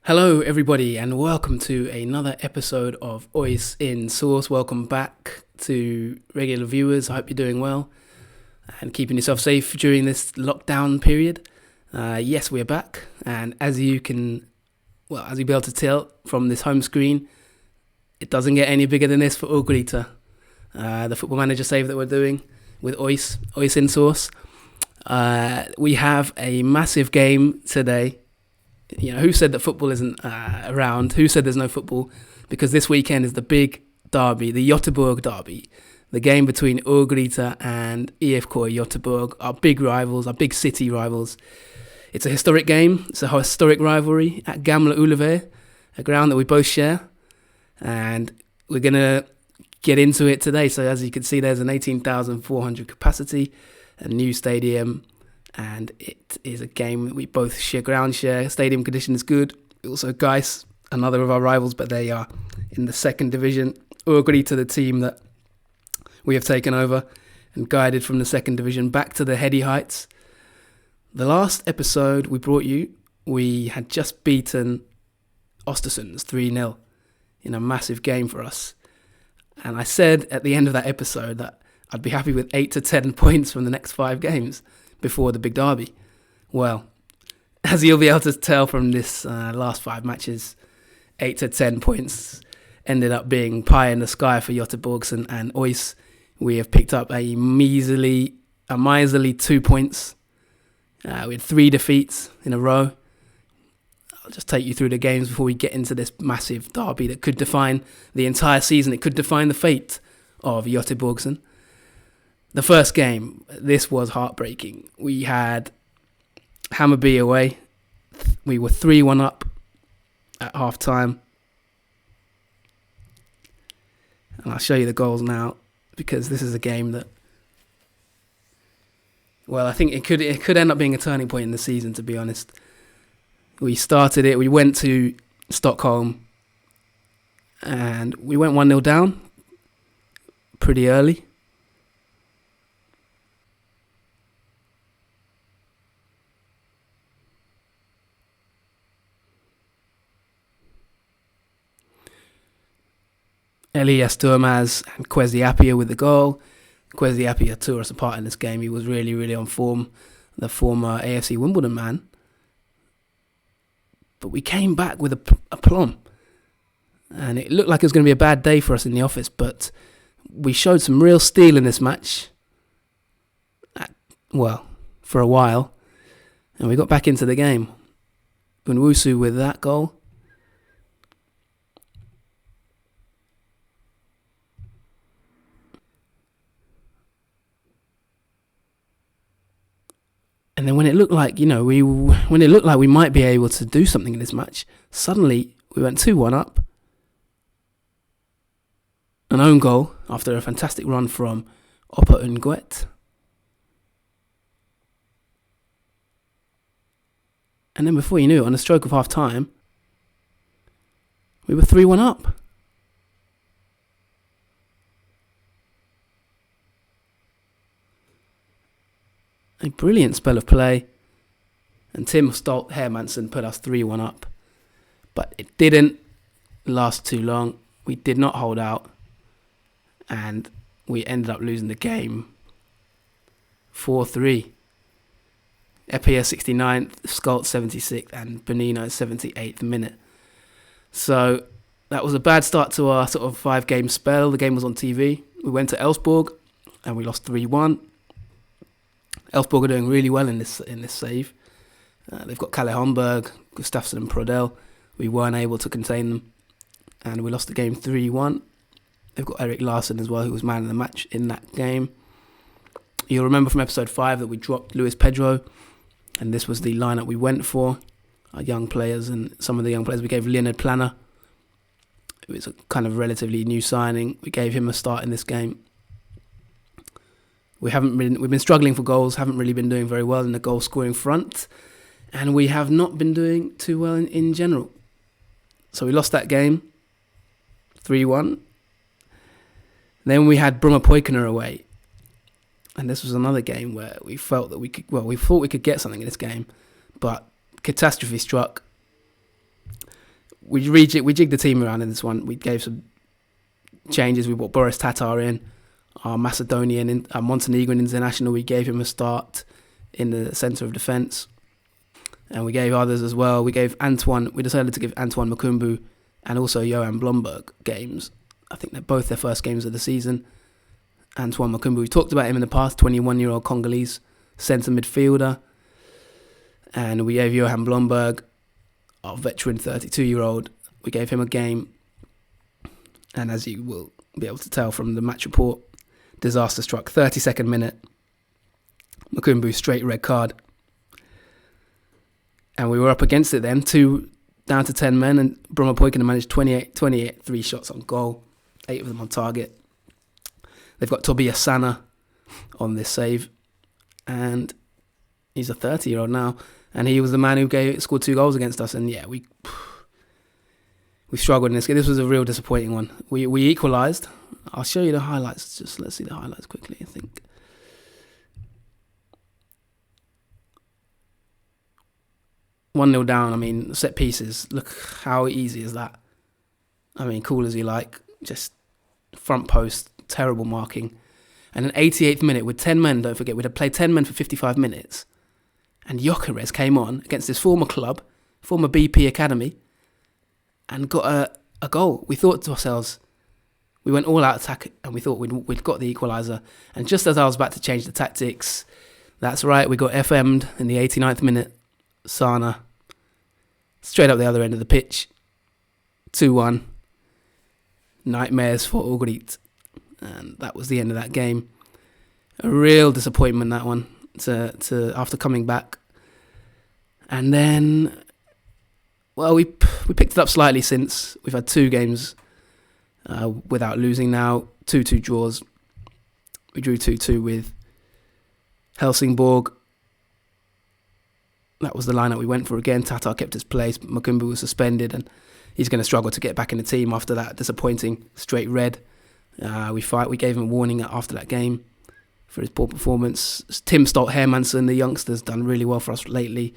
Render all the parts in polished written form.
Hello, everybody, and welcome to another episode of OIS in Source. Welcome back to regular viewers. I hope you're doing well and keeping yourself safe during this lockdown period. Yes, we're back, and as you'll be able to tell from this home screen, it doesn't get any bigger than this for Orgryte, the football manager save that we're doing with OIS in Source. We have a massive game today. You know, who said that football isn't around? Who said there's no football? Because this weekend is the big derby, the Goteborg derby, the game between Orgryte and IFK Goteborg, our big rivals, our big city rivals. It's a historic game. It's a historic rivalry at Gamla Ullevi, a ground that we both share. And we're going to get into it today. So as you can see, there's an 18,400 capacity, a new stadium. And it is a game that we both share. Stadium condition is good. Also, Geis, another of our rivals, but they are in the second division. Orgryte, the team that we have taken over and guided from the second division back to the heady heights. The last episode we brought you, we had just beaten Östersunds 3-0 in a massive game for us. And I said at the end of that episode that I'd be happy with 8 to 10 points from the next 5 games before the big derby. Well, as you'll be able to tell from this last 5 matches, 8 to 10 points ended up being pie in the sky for Goteborgsson and OIS. We have picked up a miserly 2 points. We had 3 defeats in a row. I'll just take you through the games before we get into this massive derby that could define the entire season. It could define the fate of Goteborgsson. The first game, this was heartbreaking. We had Hammarby away. We were 3-1 up at half-time. And I'll show you the goals now, because this is a game that, well, I think it could end up being a turning point in the season, to be honest. We started it, we went to Stockholm, and we went 1-0 down pretty early. Elias Turmaz and Kwesi Appiah with the goal. Kwesi Appiah tore us apart in this game. He was really, really on form, the former AFC Wimbledon man. But we came back with a plum. And it looked like it was going to be a bad day for us in the office, but we showed some real steel in this match. For a while. And we got back into the game. Bunwusu with that goal. And then when it looked like, we might be able to do something in this match, suddenly we went 2-1 up. An own goal after a fantastic run from Oppa Nguet. And then before you knew it, on the stroke of half time, we were 3-1 up. A brilliant spell of play, and Tim Stolt Hermansen put us 3-1 up. But it didn't last too long. We did not hold out, and we ended up losing the game 4-3. Appiah 69th, Skolt 76th, and Benino 78th minute. So that was a bad start to our sort of 5-game spell. The game was on TV. We went to Elfsborg, and we lost 3-1. Elfsborg are doing really well in this save. They've got Kalle Holmberg, Gustafsson and Prodell. We weren't able to contain them, and we lost the game 3-1. They've got Erik Larsson as well, who was man of the match in that game. You'll remember from episode 5 that we dropped Luis Pedro, and this was the lineup we went for. Our young players, and some of the young players we gave Leonard Planner. It was a kind of relatively new signing. We gave him a start in this game. We've been struggling for goals, haven't really been doing very well in the goal scoring front, and we have not been doing too well in general. So we lost that game 3-1. Then we had Brumma Poikina away, and this was another game where we felt that we thought we could get something in this game, but catastrophe struck. we jigged the team around in this one. We gave some changes. We brought Boris Tatar in, our Montenegrin international. We gave him a start in the centre of defence, and we gave others as well. We decided to give Antoine Makumbu and also Johan Blomberg games. I think they're both their first games of the season. Antoine Makumbu, we talked about him in the past, 21-year-old Congolese centre midfielder. And we gave Johan Blomberg, our veteran 32-year-old, we gave him a game. And as you will be able to tell from the match report, disaster struck, 32nd minute. Makumbu, straight red card. And we were up against it then, down to 10 men, and Broma Poikinen managed 28, 3 shots on goal, 8 of them on target. They've got Tobias Sana on this save, and he's a 30-year-old now, and he was the man who scored 2 goals against us. And yeah, we struggled in this game. This was a real disappointing one. We equalised. I'll show you the highlights. Just let's see the highlights quickly. I think 1-0 down. I mean, set pieces. Look how easy is that. I mean, cool as you like. Just front post, terrible marking. And an 88th minute with 10 men, don't forget, we'd have played 10 men for 55 minutes. And Gyökeres came on against his former club, former BP Academy, and got a goal. We thought to ourselves, we went all out attack, and we thought we'd got the equaliser. And just as I was about to change the tactics, that's right, we got FM'd in the 89th minute. Sana, straight up the other end of the pitch, 2-1. Nightmares for Orgryte. And that was the end of that game. A real disappointment, that one, to after coming back. And then, well, we picked it up slightly since. We've had 2 games without losing now, 2-2 draws. We drew 2-2 with Helsingborg. That was the lineup we went for again. Tatar kept his place. Makumbu was suspended, and he's going to struggle to get back in the team after that disappointing straight red. We gave him a warning after that game for his poor performance. Tim Stolt Hermansson, the youngster's done really well for us lately.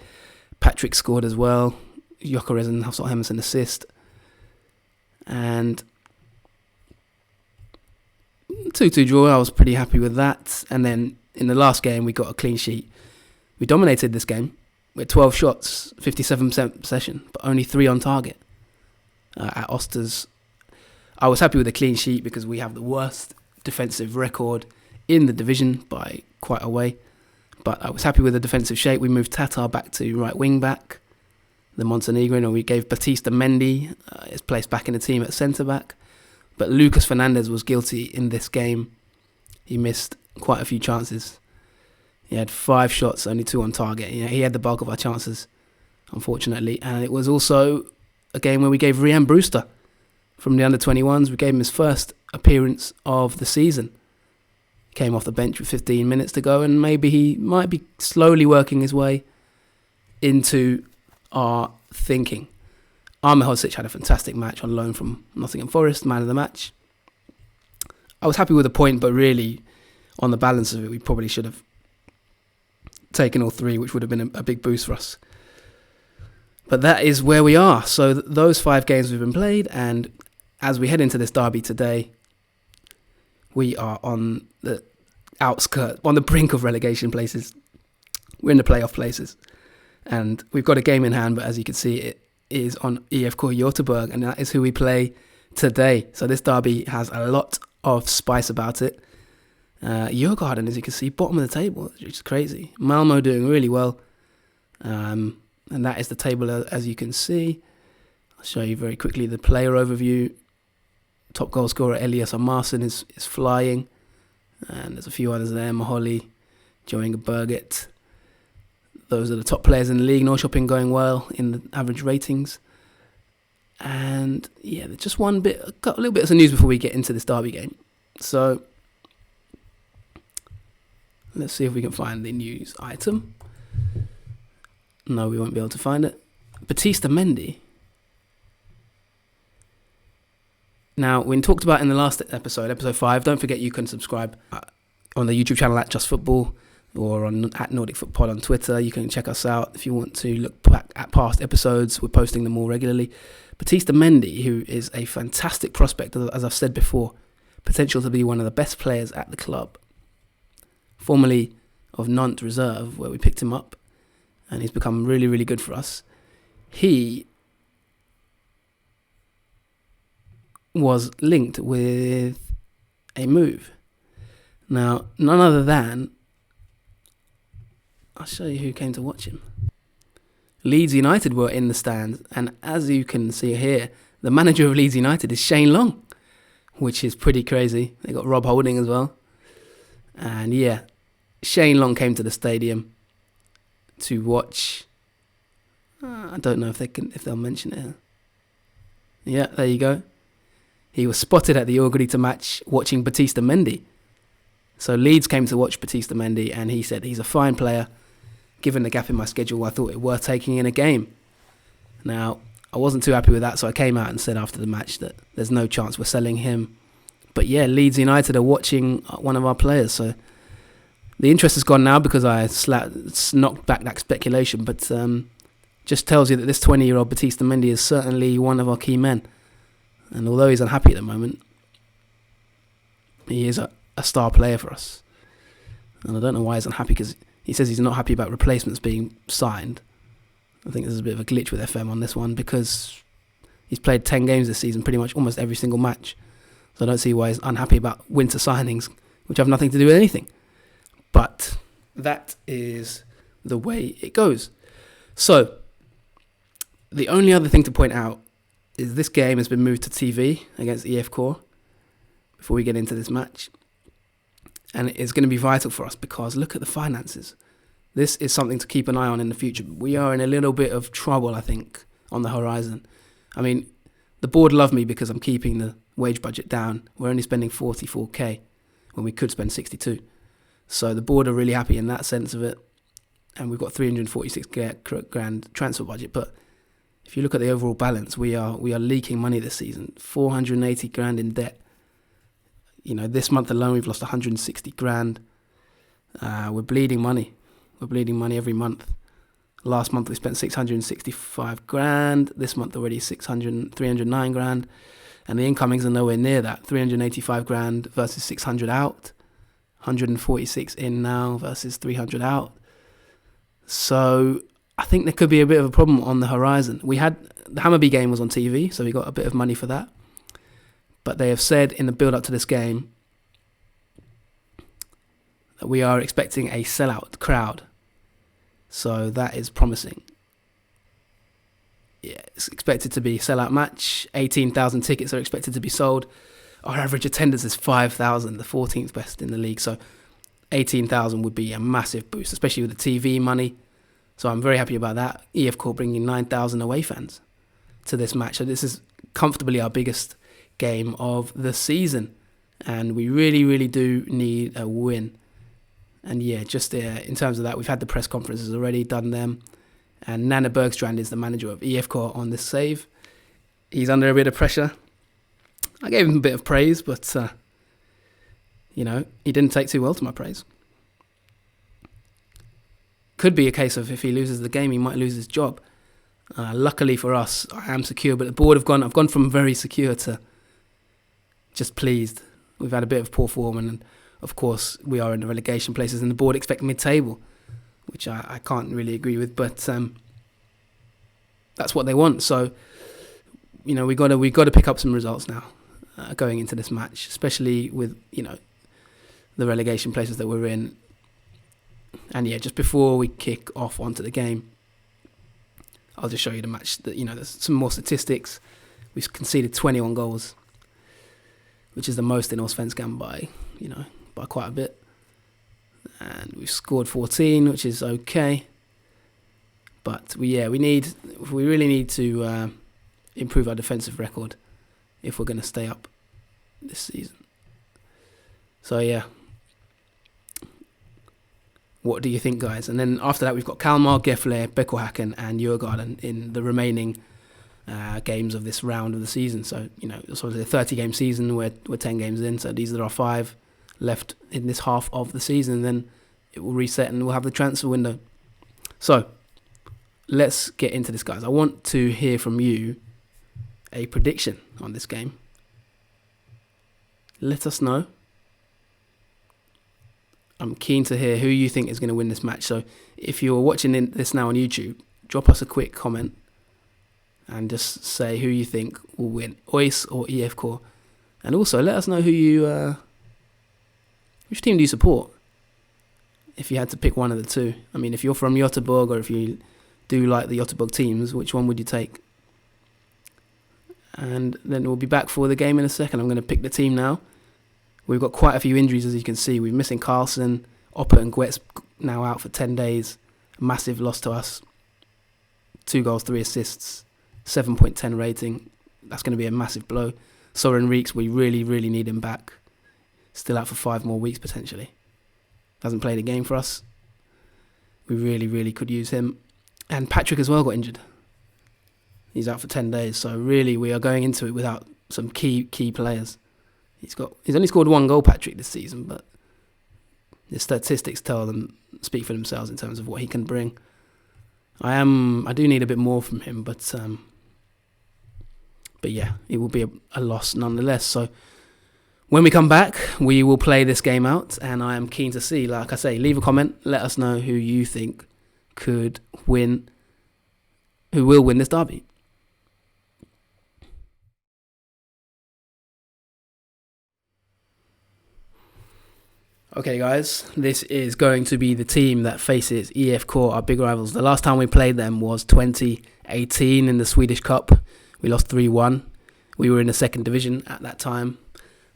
Patrick scored as well. Gyökeres and Stolt Hermansson assist. And 2-2 draw, I was pretty happy with that. And then in the last game, we got a clean sheet. We dominated this game with 12 shots, 57% possession, but only 3 on target at Osters. I was happy with the clean sheet because we have the worst defensive record in the division by quite a way. But I was happy with the defensive shape. We moved Tatar back to right wing back, the Montenegrin, and we gave Batista Mendy his place back in the team at centre back. But Lucas Fernandez was guilty in this game. He missed quite a few chances. He had 5 shots, only 2 on target. He had the bulk of our chances, unfortunately. And it was also a game where we gave Rian Brewster from the under-21s. We gave him his first appearance of the season. Came off the bench with 15 minutes to go, and maybe he might be slowly working his way into our thinking. Arme Hodzic had a fantastic match on loan from Nottingham Forest, man of the match. I was happy with the point, but really, on the balance of it, we probably should have taken all 3, which would have been a big boost for us. But that is where we are. So those 5 games we've been played, and as we head into this derby today, we are on the outskirts, on the brink of relegation places. We're in the playoff places. And we've got a game in hand, but as you can see, it is on IFK Goteborg, and that is who we play today. So this derby has a lot of spice about it. Djurgården, as you can see, bottom of the table, which is crazy. Malmo doing really well. And that is the table as you can see. I'll show you very quickly the player overview. Top goal scorer Elias Amarson is flying. And there's a few others there. Maholi, Joinga Birgit. Those are the top players in the league. Norrköping going well in the average ratings. And yeah, just a little bit of some news before we get into this derby game. So let's see if we can find the news item. No, we won't be able to find it. Batista Mendy. Now, we talked about in the last episode 5, don't forget you can subscribe on the YouTube channel at Just Football. or on at Nordic Football on Twitter. You can check us out if you want to look back at past episodes. We're posting them more regularly. Baptiste Mendy, who is a fantastic prospect, as I've said before, potential to be one of the best players at the club. Formerly of Nantes Reserve, where we picked him up, and he's become really, really good for us. He was linked with a move. Now, none other than, I'll show you who came to watch him. Leeds United were in the stand, and as you can see here, the manager of Leeds United is Shane Long, which is pretty crazy. They got Rob Holding as well. And yeah, Shane Long came to the stadium to watch. I don't know if they'll mention it here. Yeah, there you go. He was spotted at the Orgryte match watching Baptiste Mendy. So Leeds came to watch Baptiste Mendy, and he said he's a fine player. Given the gap in my schedule, I thought it worth taking in a game. Now, I wasn't too happy with that, so I came out and said after the match that there's no chance we're selling him. But yeah, Leeds United are watching one of our players, so the interest is gone now because I knocked back that speculation. But just tells you that this 20-year-old Baptiste Mendy is certainly one of our key men. And although he's unhappy at the moment, he is a star player for us. And I don't know why he's unhappy, because he says he's not happy about replacements being signed. I think there's a bit of a glitch with FM on this one, because he's played 10 games this season, pretty much almost every single match. So I don't see why he's unhappy about winter signings, which have nothing to do with anything. But that is the way it goes. So the only other thing to point out is this game has been moved to TV against IFK before we get into this match. And it's going to be vital for us, because look at the finances. This is something to keep an eye on in the future. We are in a little bit of trouble, I think, on the horizon. I mean, the board love me because I'm keeping the wage budget down. We're only spending 44k when we could spend 62. So the board are really happy in that sense of it. And we've got 346 grand transfer budget. But if you look at the overall balance, we are leaking money this season. 480 grand in debt. You know, this month alone, we've lost 160 grand. We're bleeding money. We're bleeding money every month. Last month, we spent 665 grand. This month already 309 grand. And the incomings are nowhere near that. 385 grand versus 600 out. 146 in now versus 300 out. So I think there could be a bit of a problem on the horizon. We had the Hammarby game was on TV, so we got a bit of money for that. But they have said in the build-up to this game that we are expecting a sellout crowd. So that is promising. Yeah, it's expected to be a sellout match. 18,000 tickets are expected to be sold. Our average attendance is 5,000, the 14th best in the league. So 18,000 would be a massive boost, especially with the TV money. So I'm very happy about that. IFK bringing 9,000 away fans to this match. So this is comfortably our biggest game of the season. And we really, really do need a win. And yeah, just in terms of that, we've had the press conferences already, done them. And Nana Bergstrand is the manager of IFK on this save. He's under a bit of pressure. I gave him a bit of praise, but, he didn't take too well to my praise. Could be a case of if he loses the game, he might lose his job. Luckily for us, I am secure, but the board I've gone from very secure to just pleased. We've had a bit of poor form, and of course, we are in the relegation places, and the board expect mid-table, which I can't really agree with, but that's what they want. So, we got to pick up some results now going into this match, especially with the relegation places that we're in. And yeah, just before we kick off onto the game, I'll just show you the match. There's some more statistics. We've conceded 21 goals, which is the most in Allsvenskan by quite a bit. And we've scored 14, which is okay. But we really need to improve our defensive record if we're going to stay up this season. So yeah, what do you think, guys? And then after that, we've got Kalmar, Gefle, Bekohaken, and Djurgården in the remaining games of this round of the season. So it's obviously a 30-game season. We're 10 games in, so these are our 5 left in this half of the season. And then it will reset and we'll have the transfer window. So let's get into this, guys. I want to hear from you a prediction on this game. Let us know. I'm keen to hear who you think is going to win this match. So if you're watching this now on YouTube, drop us a quick comment and just say who you think will win, OIS or IFK. And also let us know which team do you support if you had to pick one of the two. I mean, if you're from Gothenburg or if you do like the Gothenburg teams, which one would you take? And then we'll be back for the game in a second. I'm going to pick the team now. We've got quite a few injuries, as you can see. We're missing Carlson, Oppa and Gwet's now out for 10 days. A massive loss to us. 2 goals, 3 assists, 7.10 rating. That's going to be a massive blow. Soren Reeks, we really, really need him back. Still out for 5 more weeks, potentially. Hasn't played a game for us. We really, really could use him. And Patrick as well got injured. He's out for 10 days. So really, we are going into it without some key players. He's only scored 1 goal, Patrick, this season, but the statistics speak for themselves in terms of what he can bring. I do need a bit more from him, but yeah, it will be a loss nonetheless. So when we come back, we will play this game out, and I am keen to see, like I say, leave a comment, let us know who you think who will win this derby. Okay, guys, this is going to be the team that faces IFK, our big rivals. The last time we played them was 2018 in the Swedish Cup. We lost 3-1. We were in the 2nd division at that time.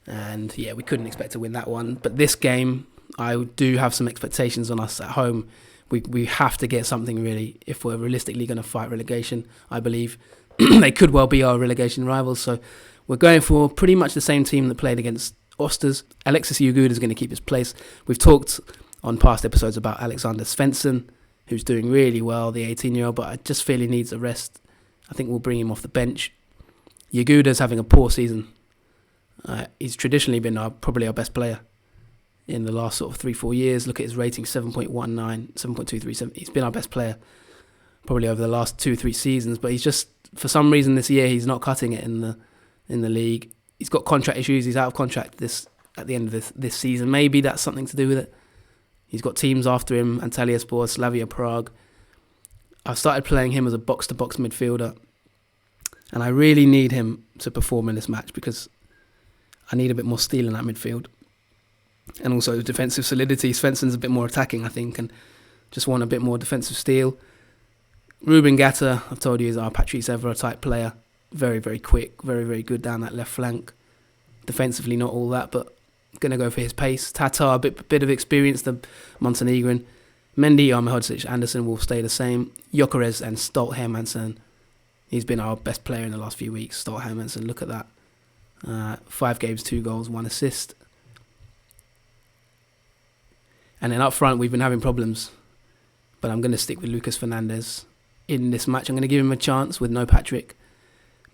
And yeah, we couldn't expect to win that one. But this game, I do have some expectations on us at home. We have to get something really if we're realistically going to fight relegation, I believe. They could well be our relegation rivals. So we're going for pretty much the same team that played against Osters. Alexis Jaguda is going to keep his place. We've talked on past episodes about Alexander Svensson, who's doing really well, the 18-year-old, but I just feel he needs a rest. I think we'll bring him off the bench. Jaguda's having a poor season. He's traditionally been probably our best player in the last sort of 3-4 years. Look at his rating, 7.19, 7.237. He's been our best player probably over the last 2-3 seasons, but he's just, for some reason this year, he's not cutting it in the league. He's got contract issues. He's out of contract at the end of this season. Maybe that's something to do with it. He's got teams after him, Antalyaspor, Slavia Prague. I've started playing him as a box-to-box midfielder, and I really need him to perform in this match because I need a bit more steel in that midfield. And also defensive solidity. Svensson's a bit more attacking, I think, and just want a bit more defensive steel. Ruben Gatta, I've told you, is our Patrice Evra type player. Very, very quick, very, very good down that left flank. Defensively, not all that, but going to go for his pace. Tatar, a bit of experience, the Montenegrin. Mendy, Armihodzic, Anderson will stay the same. Jokeres and Stolt Hermansson. He's been our best player in the last few weeks. Stolt Hermansson, look at that. 5 games, 2 goals, 1 assist. And then up front, we've been having problems. But I'm going to stick with Lucas Fernandez in this match. I'm going to give him a chance with no Patrick.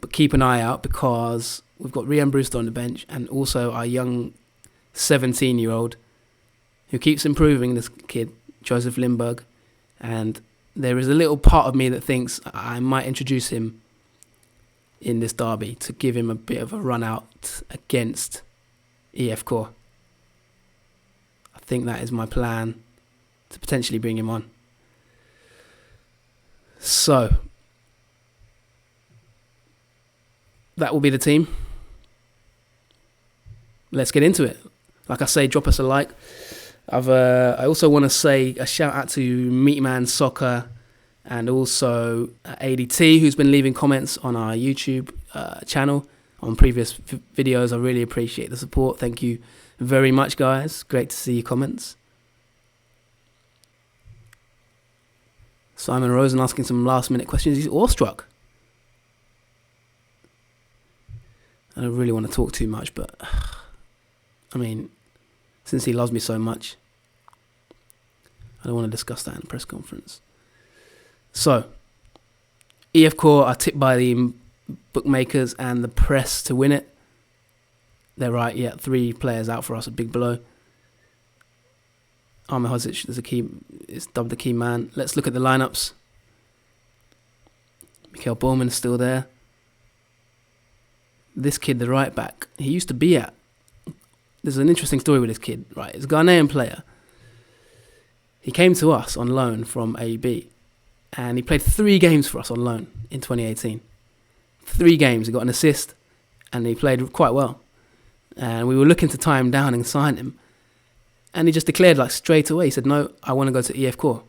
But keep an eye out because we've got Rian Brewster on the bench and also our young 17-year-old who keeps improving, this kid, Joseph Lindberg. And there is a little part of me that thinks I might introduce him in this derby to give him a bit of a run out against IFK. I think that is my plan, to potentially bring him on. So that will be the team. Let's get into it. Like I say, drop us a like. I also want to say a shout out to Meatman Soccer and also ADT, who's been leaving comments on our YouTube channel on previous videos. I really appreciate the support. Thank you very much, guys. Great to see your comments. Simon Rosen asking some last minute questions. He's awestruck. I don't really want to talk too much, but I mean, since he loves me so much, I don't want to discuss that in the press conference. So, IFK are tipped by the bookmakers and the press to win it. They're right, yeah, 3 players out for us, a big blow. Armin Hodzic is dubbed the key man. Let's look at the lineups. Mikael Borman's still there. This kid, the right back, he used to be at... There's an interesting story with this kid, right? He's a Ghanaian player. He came to us on loan from AB, and he played 3 games for us on loan in 2018. 3 games, he got an assist, and he played quite well. And we were looking to tie him down and sign him. And he just declared like straight away, he said, no, I want to go to IFK.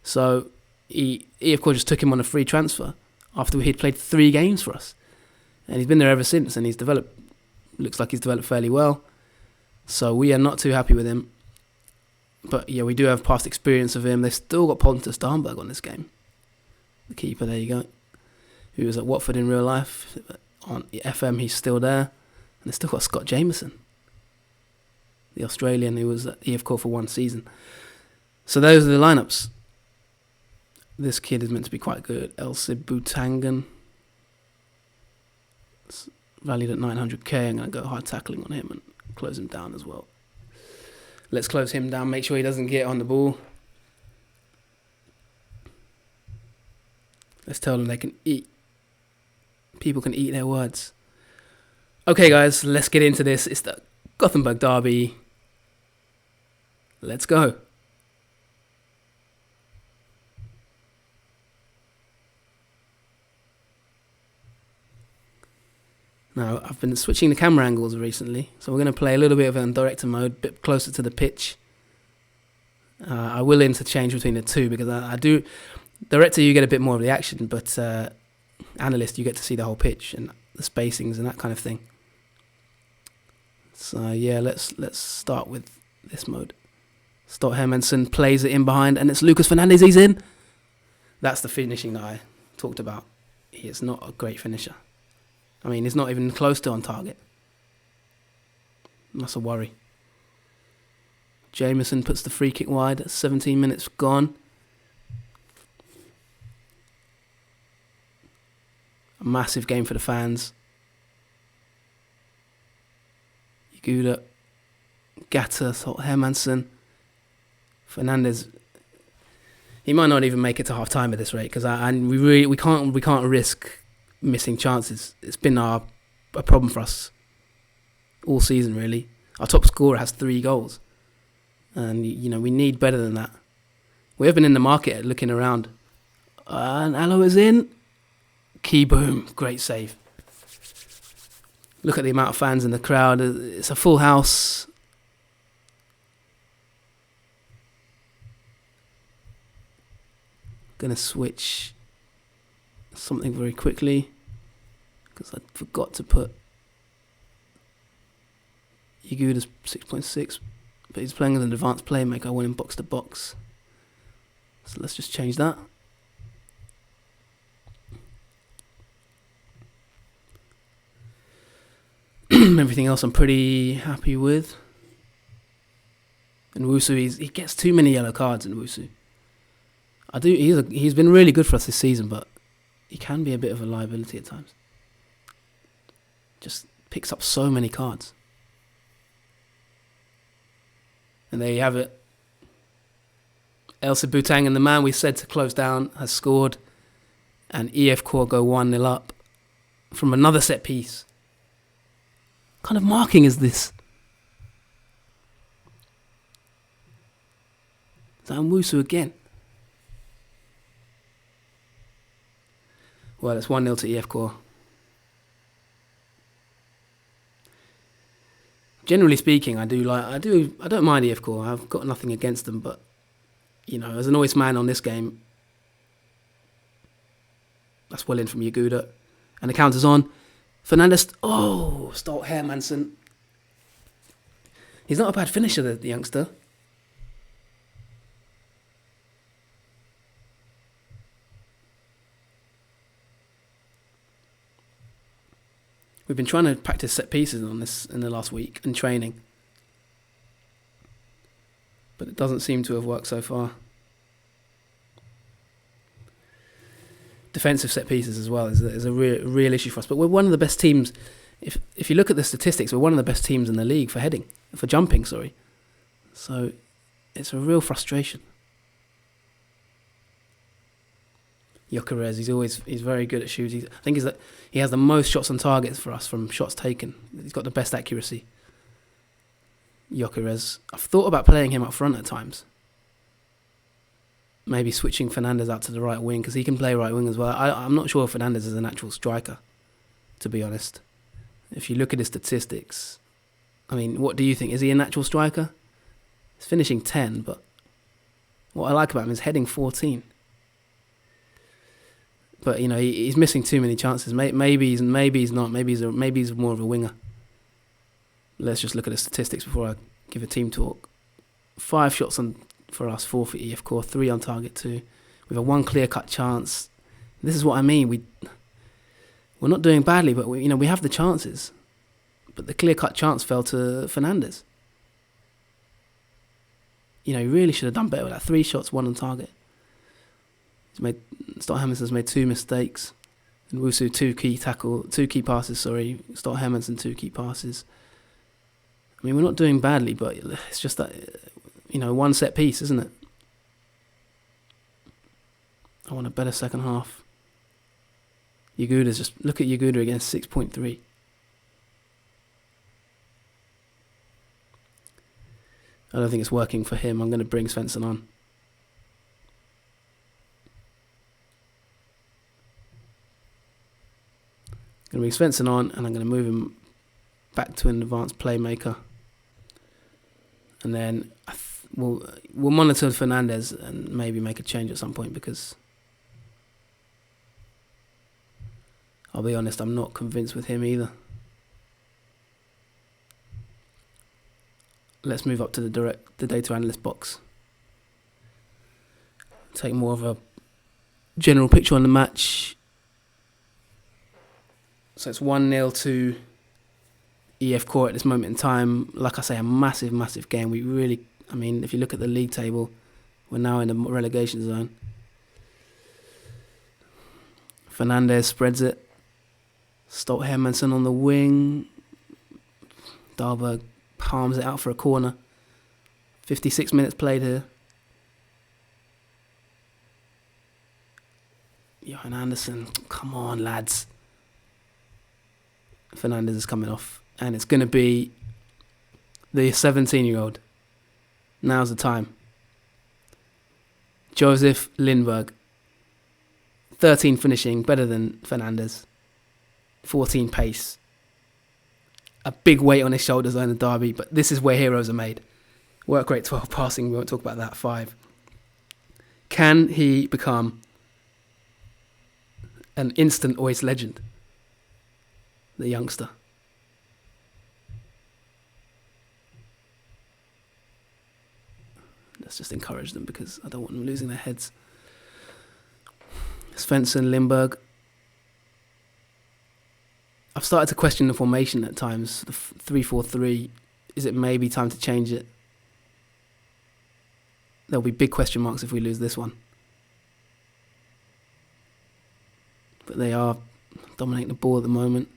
So IFK just took him on a free transfer after he'd played 3 games for us. And he's been there ever since, and looks like he's developed fairly well. So we are not too happy with him. But yeah, we do have past experience of him. They've still got Pontus Darnberg on this game. The keeper, there you go. Who was at Watford in real life. On FM, he's still there. And they've still got Scott Jameson, the Australian who was at IFK for 1 season. So those are the lineups. This kid is meant to be quite good. Elsib Butangan. It's valued at 900k. I'm going to go hard tackling on him and close him down as well. Let's close him down. Make sure he doesn't get on the ball. Let's tell them they can eat. People can eat their words. Okay, guys, let's get into this. It's the Gothenburg derby. Let's go. Now, I've been switching the camera angles recently, so we're going to play a little bit of it in director mode, a bit closer to the pitch. I will interchange between the two because I do... Director, you get a bit more of the action, but analyst, you get to see the whole pitch and the spacings and that kind of thing. So yeah, let's start with this mode. Stott Hermansson plays it in behind, and it's Lucas Fernandez. He's in. That's the finishing that I talked about. He is not a great finisher. I mean, he's not even close to on target. That's a worry. Jameson puts the free kick wide. 17 minutes gone. A massive game for the fans. Yaguda, Gata, Stott Hermansson, Fernandez. He might not even make it to half time at this rate because we can't risk missing chances. It's been a problem for us all season, really. Our top scorer has 3 goals, and we need better than that. We have been in the market looking around, and Allo is in. Key boom, great save. Look at the amount of fans in the crowd. It's a full house. Gonna switch something very quickly because I forgot to put Yaguda's 6.6, but he's playing as an advanced playmaker. I want him box to box, so let's just change that. Everything else I'm pretty happy with. And Wusu, he gets too many yellow cards in Wusu. He's been really good for us this season, but he can be a bit of a liability at times. Just picks up so many cards. And there you have it. Elsib Butangan, the man we said to close down, has scored. And IFK go 1-0 up from another set piece. What kind of marking is this? Wusu again. Well, it's 1-0 to IFK. Generally speaking, I don't mind IFK. I've got nothing against them, but as an OIS man on this game, that's well in from Yaguda, and the counter's on. Fernandez, Stott Hermansson. He's not a bad finisher, the youngster. We've been trying to practice set pieces on this in the last week and training, but it doesn't seem to have worked so far. Defensive set pieces as well is a real issue for us. But we're one of the best teams. If you look at the statistics, we're one of the best teams in the league for jumping. So It's a real frustration. Gyökeres, he's very good at shooting. I think he has the most shots on target for us from shots taken. He's got the best accuracy. Gyökeres. I've thought about playing him up front at times. Maybe switching Fernandes out to the right wing, because he can play right wing as well. I'm not sure if Fernandes is an actual striker, to be honest. If you look at his statistics, I mean, what do you think? Is he a natural striker? He's finishing 10, but what I like about him is heading 14. But you know, he's missing too many chances. Maybe he's not. Maybe he's more of a winger. Let's just look at the statistics before I give a team talk. 5 shots on for us, 4 for IFK, 3 on target, 2. We've a 1 clear-cut chance. This is what I mean. We're not doing badly, but we have the chances. But the clear-cut chance fell to Fernandes. He really should have done better with that. 3 shots, 1 on target. Stott Hermansson's made 2 mistakes. And Wusu 2 key passes. Stott Hermansson 2 key passes. I mean, we're not doing badly, but it's just that, 1 set piece, isn't it? I want a better second half. Look at Jaguda again, 6.3. I don't think it's working for him. I'm going to bring Svensson on. I'm going to bring Svensson on, and I'm going to move him back to an advanced playmaker. And then we'll monitor Fernandes and maybe make a change at some point, because I'll be honest, I'm not convinced with him either. Let's move up to the data analyst box. Take more of a general picture on the match. So it's 1-0 to IFK at this moment in time. Like I say, a massive, massive game. If you look at the league table, we're now in the relegation zone. Fernandes spreads it. Stott Hermansson on the wing. Dahlberg palms it out for a corner. 56 minutes played here. Johan Anderson, come on, lads. Fernandes is coming off, and it's going to be the 17-year-old. Now's the time. Joseph Lindberg. 13 finishing, better than Fernandes. 14 pace. A big weight on his shoulders on the derby, but this is where heroes are made. Work rate 12, passing, we won't talk about that, 5. Can he become an instant OIS legend? The youngster. Let's just encourage them, because I don't want them losing their heads. Svensson, Lindberg. I've started to question the formation at times. The 3-4-3. Is it maybe time to change it? There'll be big question marks if we lose this one. But they are dominating the ball at the moment.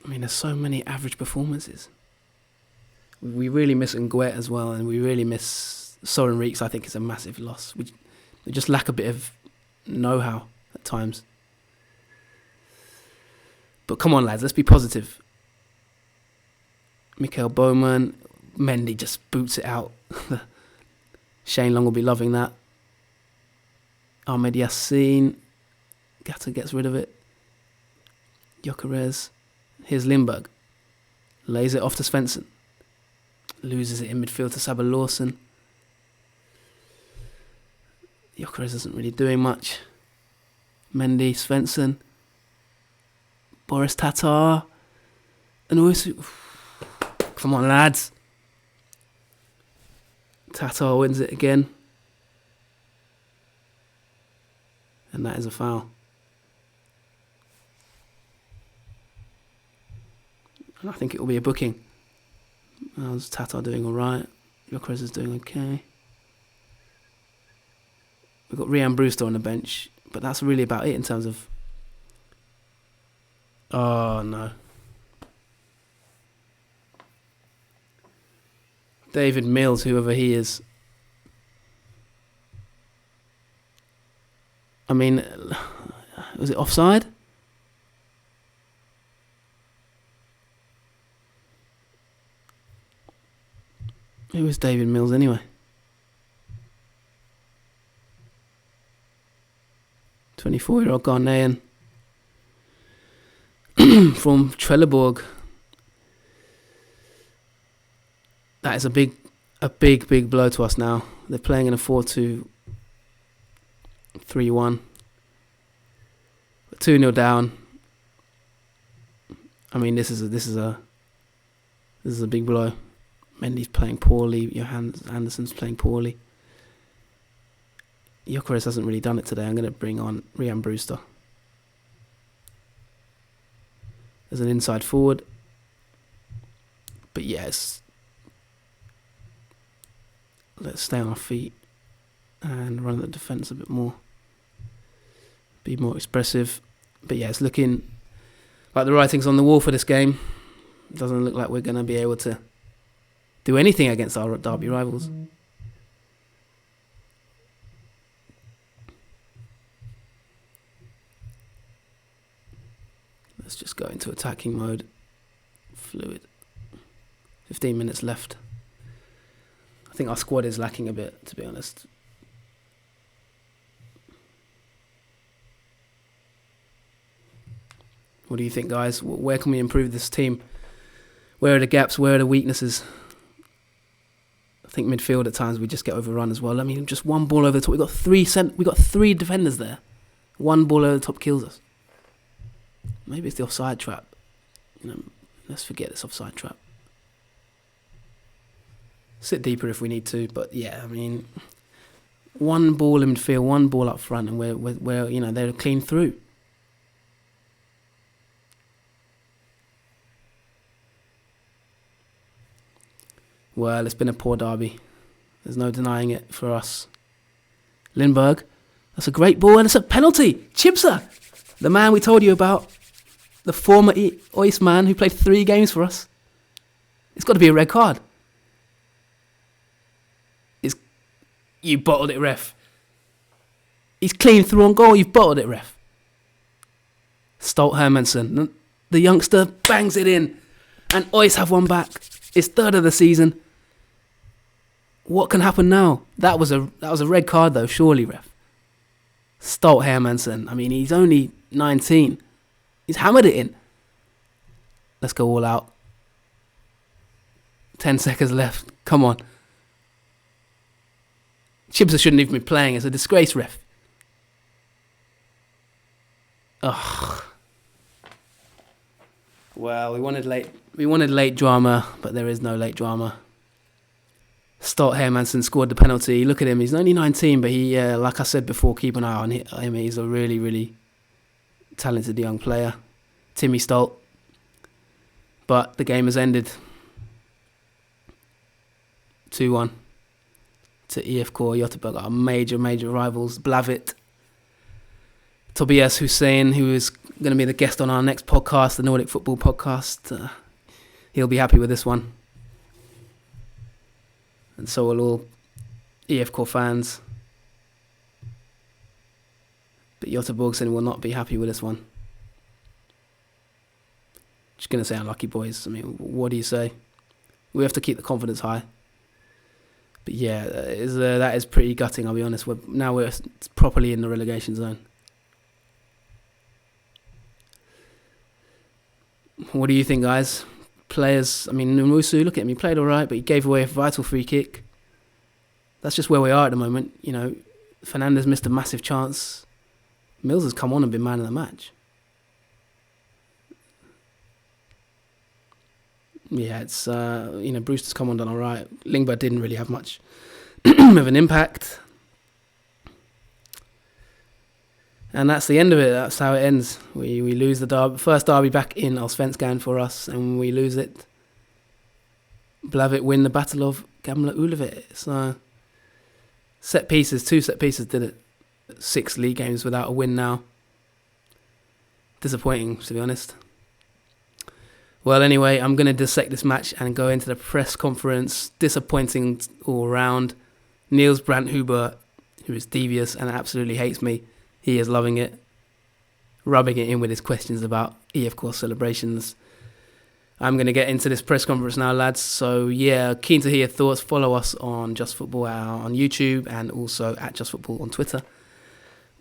I mean, there's so many average performances. We really miss Nguet as well, and we really miss Soren Reeks. I think is a massive loss. We just lack a bit of know-how at times. But come on, lads, let's be positive. Mikael Bowman, Mendy just boots it out. Shane Long will be loving that. Ahmed Yassin, Gata gets rid of it. Gyökeres. Here's Lindberg. Lays it off to Svensson. Loses it in midfield to Saber Lawson. Gyökeres isn't really doing much. Mendy, Svensson. Boris Tatar. And also, come on, lads. Tatar wins it again. And that is a foul. And I think it will be a booking. How's Tatar doing all right? Gyökeres is doing okay. We've got Rian Brewster on the bench, but that's really about it in terms of... Oh, no. David Mills, whoever he is. I mean, was it offside? Who is David Mills anyway? 24-year-old Ghanaian from Trelleborg. That is a big blow to us now. They're playing in a 4-2-3-1. 2-0 down. I mean, this is a big blow. Mendy's playing poorly. Anderson's playing poorly. Gyökeres hasn't really done it today. I'm going to bring on Ryan Brewster as an inside forward. But yes, let's stay on our feet and run the defence a bit more. Be more expressive. But yeah, it's looking like the writing's on the wall for this game. It doesn't look like we're going to be able to do anything against our derby rivals. Let's just go into attacking mode. Fluid. 15 minutes left. I think our squad is lacking a bit, to be honest. What do you think, guys? Where can we improve this team? Where are the gaps? Where are the weaknesses? I think midfield at times we just get overrun as well. I mean, just one ball over the top. We got three defenders there. One ball over the top kills us. Maybe it's the offside trap. Let's forget this offside trap. Sit deeper if we need to, but yeah, I mean, one ball in midfield, one ball up front, and we're they're clean through. Well, it's been a poor derby. There's no denying it for us. Lindberg, that's a great ball, and it's a penalty. Chibsa, the man we told you about, the former OIS man who played 3 games for us. It's got to be a red card. You bottled it, ref. He's clean through on goal. You've bottled it, ref. Stolt Hermansson, the youngster, bangs it in, and OIS have one back. It's 3rd of the season. What can happen now? That was a red card though, surely, ref. Stolt Hermansson. I mean, he's only 19. He's hammered it in. Let's go all out. 10 seconds left. Come on. Chibsa shouldn't even be playing. It's a disgrace, ref. Ugh. Well, we wanted late drama, but there is no late drama. Stolt Hermansson scored the penalty. Look at him. He's only 19, but he, like I said before, keep an eye on him. He's a really, really talented young player. Timmy Stolt. But the game has ended. 2-1 to IFK Goteborg, our major rivals. Blavit. Tobias Hussein, who is going to be the guest on our next podcast, the Nordic Football Podcast. He'll be happy with this one. And so will all IFK fans. But Goteborgsson will not be happy with this one. Just going to say unlucky, boys. I mean, what do you say? We have to keep the confidence high. But yeah, that is pretty gutting, I'll be honest. We're properly in the relegation zone. What do you think, guys? Players, I mean, Numusu, look at him. He played all right, but he gave away a vital free kick. That's just where we are at the moment. Fernandes missed a massive chance. Mills has come on and been man of the match. Yeah, it's, Brewster's come on done all right. Lingberg didn't really have much of an impact. And that's the end of it. That's how it ends. We lose the first derby back in Allsvenskan for us, and we lose it. Blavit win the Battle of Gamla Ullevi. So, two set pieces did it. 6 league games without a win now. Disappointing, to be honest. Well, anyway, I'm going to dissect this match and go into the press conference. Disappointing all round. Niels Brandhuber, who is devious and absolutely hates me, he is loving it, rubbing it in with his questions about IFK celebrations. I'm going to get into this press conference now, lads. So, yeah, keen to hear your thoughts. Follow us on Just Football on YouTube and also at Just Football on Twitter.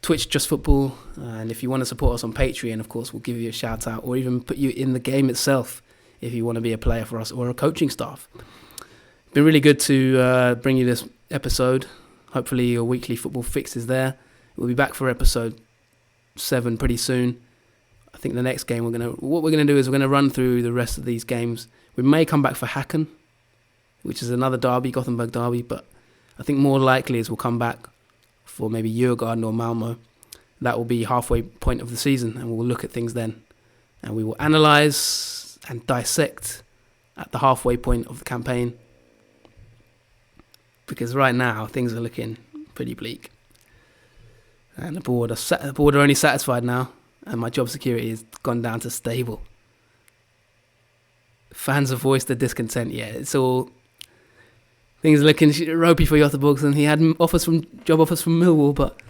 Twitch Just Football. And if you want to support us on Patreon, of course, we'll give you a shout out or even put you in the game itself if you want to be a player for us or a coaching staff. Been really good to bring you this episode. Hopefully your weekly football fix is there. We'll be back for episode 7 pretty soon. I think the next game what we're gonna do is we're gonna run through the rest of these games. We may come back for Häcken, which is another derby, Gothenburg derby, but I think more likely is we'll come back for maybe Djurgården or Malmö. That will be halfway point of the season, and we'll look at things then, and we will analyse and dissect at the halfway point of the campaign. Because right now things are looking pretty bleak, and the board are only satisfied now. And my job security has gone down to stable. Fans have voiced their discontent. Yeah, it's all... Things are looking ropey for Goteborgsson. He had job offers from Millwall, but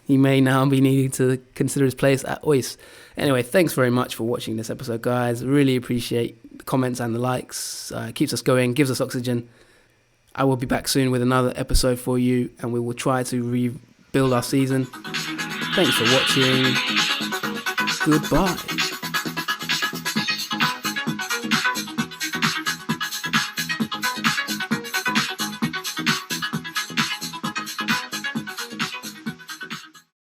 he may now be needing to consider his place at OIS. Anyway, thanks very much for watching this episode, guys. Really appreciate the comments and the likes. Keeps us going, gives us oxygen. I will be back soon with another episode for you, and we will try to rebuild our season. Thanks for watching. Goodbye.